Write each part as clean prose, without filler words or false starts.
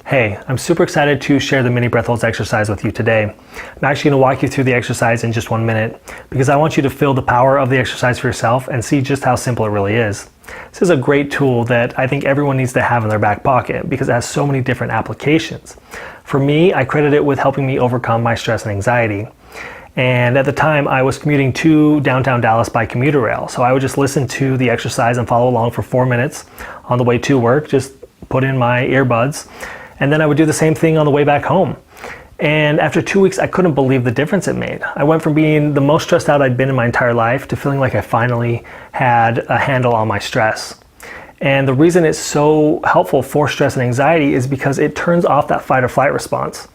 Hey, I'm super excited to share the mini breath holds exercise with you today. I'm actually going to walk you through the exercise in just 1 minute because I want you to feel the power of the exercise for yourself and see just how simple it really is. This is a great tool that I think everyone needs to have in their back pocket because it has so many different applications. For me, I credit it with helping me overcome my stress and anxiety. And at the time, I was commuting to downtown Dallas by commuter rail. So I would just listen to the exercise and follow along for 4 minutes on the way to work, just put in my earbuds. And then I would do the same thing on the way back home. And after 2 weeks, I couldn't believe the difference it made. I went from being the most stressed out I'd been in my entire life to feeling like I finally had a handle on my stress. And the reason it's so helpful for stress and anxiety is because it turns off that fight or flight response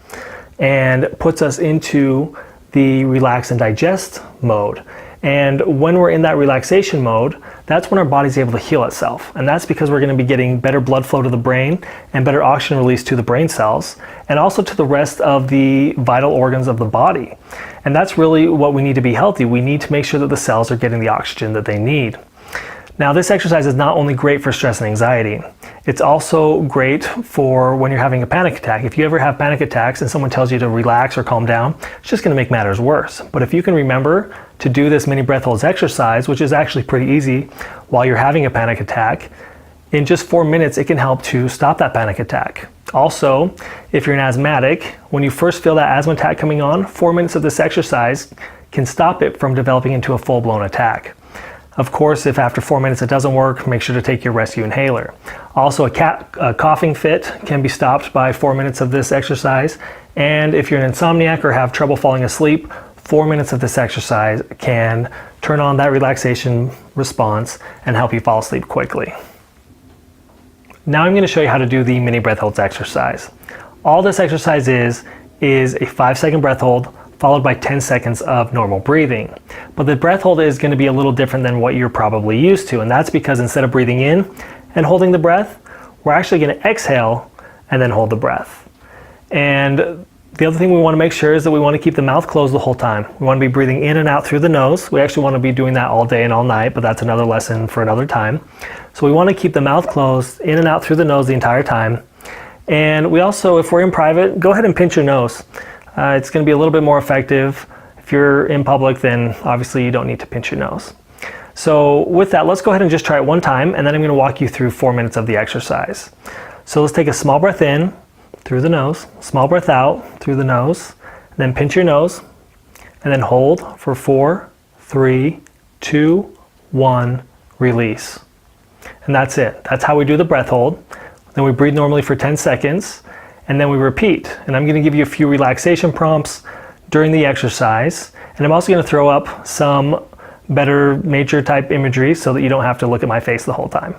and puts us into the relax and digest mode. And when we're in that relaxation mode, that's when our body's able to heal itself. And that's because we're going to be getting better blood flow to the brain and better oxygen release to the brain cells and also to the rest of the vital organs of the body. And that's really what we need to be healthy. We need to make sure that the cells are getting the oxygen that they need. Now, this exercise is not only great for stress and anxiety, it's also great for when you're having a panic attack. If you ever have panic attacks and someone tells you to relax or calm down, it's just going to make matters worse. But if you can remember to do this mini breath holds exercise, which is actually pretty easy while you're having a panic attack, in just 4 minutes, it can help to stop that panic attack. Also, if you're an asthmatic, when you first feel that asthma attack coming on, 4 minutes of this exercise can stop it from developing into a full-blown attack. Of course, if after 4 minutes it doesn't work, make sure to take your rescue inhaler. Also, a coughing fit can be stopped by 4 minutes of this exercise. And if you're an insomniac or have trouble falling asleep, 4 minutes of this exercise can turn on that relaxation response and help you fall asleep quickly. Now I'm going to show you how to do the mini breath holds exercise. All this exercise is a 5-second breath hold followed by 10 seconds of normal breathing. But the breath hold is going to be a little different than what you're probably used to, and that's because instead of breathing in and holding the breath, we're actually going to exhale and then hold the breath. And the other thing we want to make sure is that we want to keep the mouth closed the whole time. We want to be breathing in and out through the nose. We actually want to be doing that all day and all night, but that's another lesson for another time. So we want to keep the mouth closed, in and out through the nose the entire time. And we also, if we're in private, go ahead and pinch your nose. It's going to be a little bit more effective. If you're in public, then obviously you don't need to pinch your nose. So with that, let's go ahead and just try it one time, and then I'm going to walk you through 4 minutes of the exercise. So let's take a small breath in through the nose, small breath out through the nose, and then pinch your nose, and then hold for 4, 3, 2, 1, release. And that's it. That's how we do the breath hold. Then we breathe normally for 10 seconds. And then we repeat. And I'm going to give you a few relaxation prompts during the exercise. And I'm also going to throw up some better nature type imagery so that you don't have to look at my face the whole time.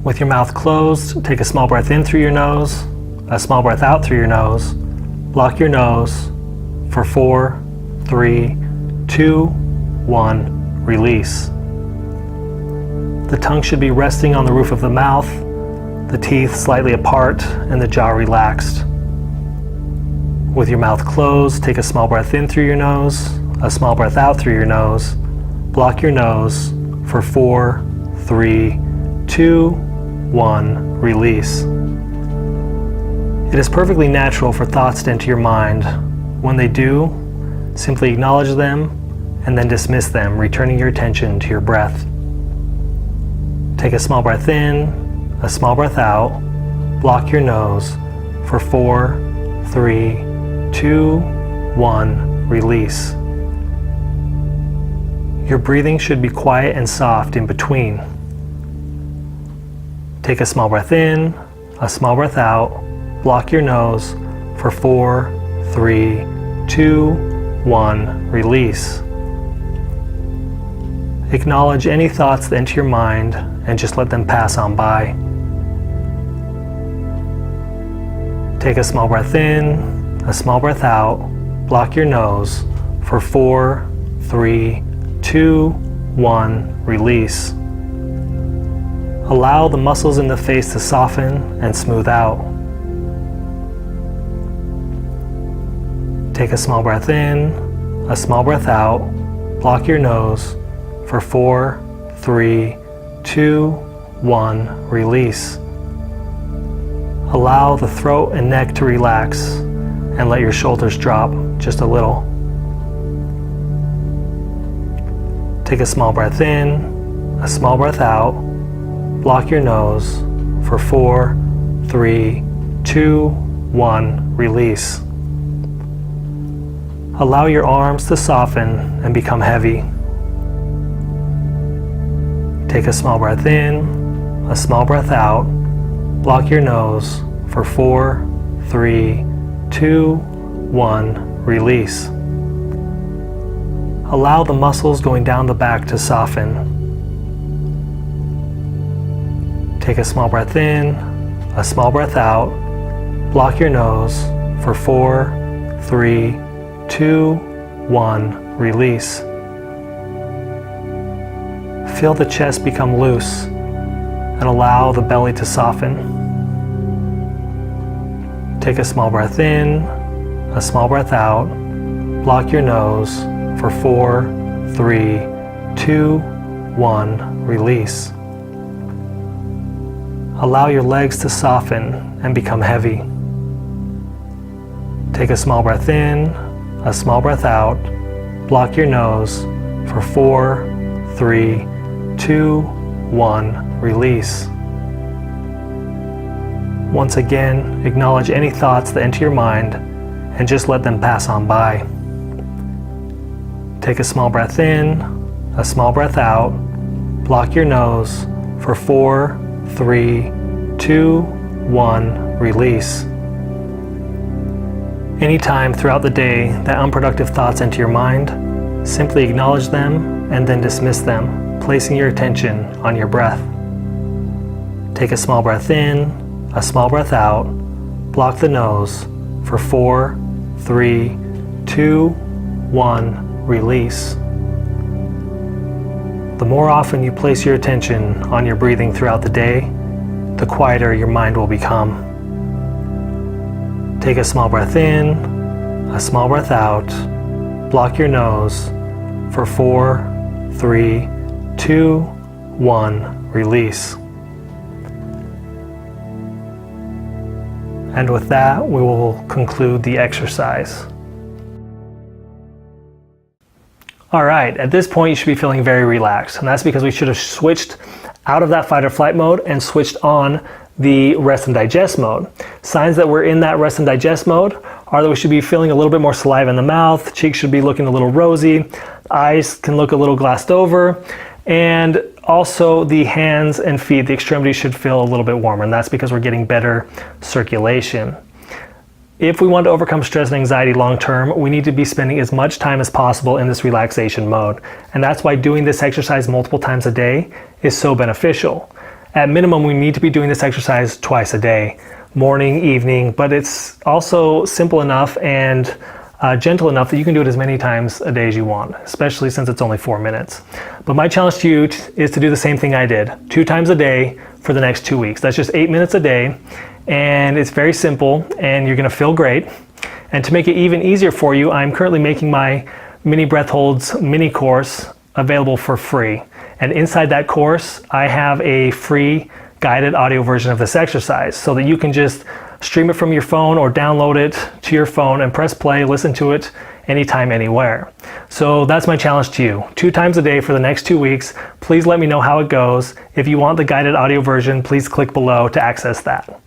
With your mouth closed, take a small breath in through your nose, a small breath out through your nose. Block your nose for 4, 3, 2, 1, release. The tongue should be resting on the roof of the mouth, the teeth slightly apart, and the jaw relaxed. With your mouth closed, take a small breath in through your nose, a small breath out through your nose. Block your nose for 4, 3, 2, 1, release. It is perfectly natural for thoughts to enter your mind. When they do, simply acknowledge them and then dismiss them, returning your attention to your breath. Take a small breath in, a small breath out, block your nose for 4, 3, 2, 1, release. Your breathing should be quiet and soft in between. Take a small breath in, a small breath out, block your nose for 4, 3, 2, 1, release. Acknowledge any thoughts that enter your mind and just let them pass on by. Take a small breath in, a small breath out, block your nose for 4, 3, 2, 1, release. Allow the muscles in the face to soften and smooth out. Take a small breath in, a small breath out, block your nose for 4, 3, 2, 1, release. Allow the throat and neck to relax and let your shoulders drop just a little. Take a small breath in, a small breath out. Block your nose for 4, 3, 2, 1, release. Allow your arms to soften and become heavy. Take a small breath in, a small breath out. Block your nose for 4, 3, 2, 1, release. Allow the muscles going down the back to soften. Take a small breath in, a small breath out. Block your nose for 4, 3, 2, 1, release. Feel the chest become loose and allow the belly to soften. Take a small breath in, a small breath out. Block your nose for 4, 3, 2, 1, release. Allow your legs to soften and become heavy. Take a small breath in, a small breath out. Block your nose for 4, 3, 2, 1, release. Once again, acknowledge any thoughts that enter your mind and just let them pass on by. Take a small breath in, a small breath out. Block your nose for 4, 3, 2, 1, release. Anytime throughout the day that unproductive thoughts enter your mind, simply acknowledge them and then dismiss them, placing your attention on your breath. Take a small breath in, a small breath out. Block the nose for 4, 3, 2, 1, release. The more often you place your attention on your breathing throughout the day, the quieter your mind will become. Take a small breath in, a small breath out. Block your nose for 4, 3, 2, 1, release. And with that, we will conclude the exercise. All right, at this point you should be feeling very relaxed, and that's because we should have switched out of that fight or flight mode and switched on the rest and digest mode. Signs that we're in that rest and digest mode are that we should be feeling a little bit more saliva in the mouth, cheeks should be looking a little rosy, eyes can look a little glassed over, and also the hands and feet, the extremities should feel a little bit warmer, and that's because we're getting better circulation. If we want to overcome stress and anxiety long term, we need to be spending as much time as possible in this relaxation mode. And that's why doing this exercise multiple times a day is so beneficial. At minimum, we need to be doing this exercise twice a day, morning, evening, but it's also simple enough and gentle enough that you can do it as many times a day as you want, especially since it's only 4 minutes. But my challenge to you is to do the same thing I did, 2 times a day for the next 2 weeks. That's just 8 minutes a day. And it's very simple and you're gonna feel great. And to make it even easier for you, I'm currently making my mini breath holds mini course available for free. And inside that course, I have a free guided audio version of this exercise so that you can just stream it from your phone or download it to your phone and press play, listen to it anytime, anywhere. So that's my challenge to you. 2 times a day for the next 2 weeks. Please let me know how it goes. If you want the guided audio version, please click below to access that.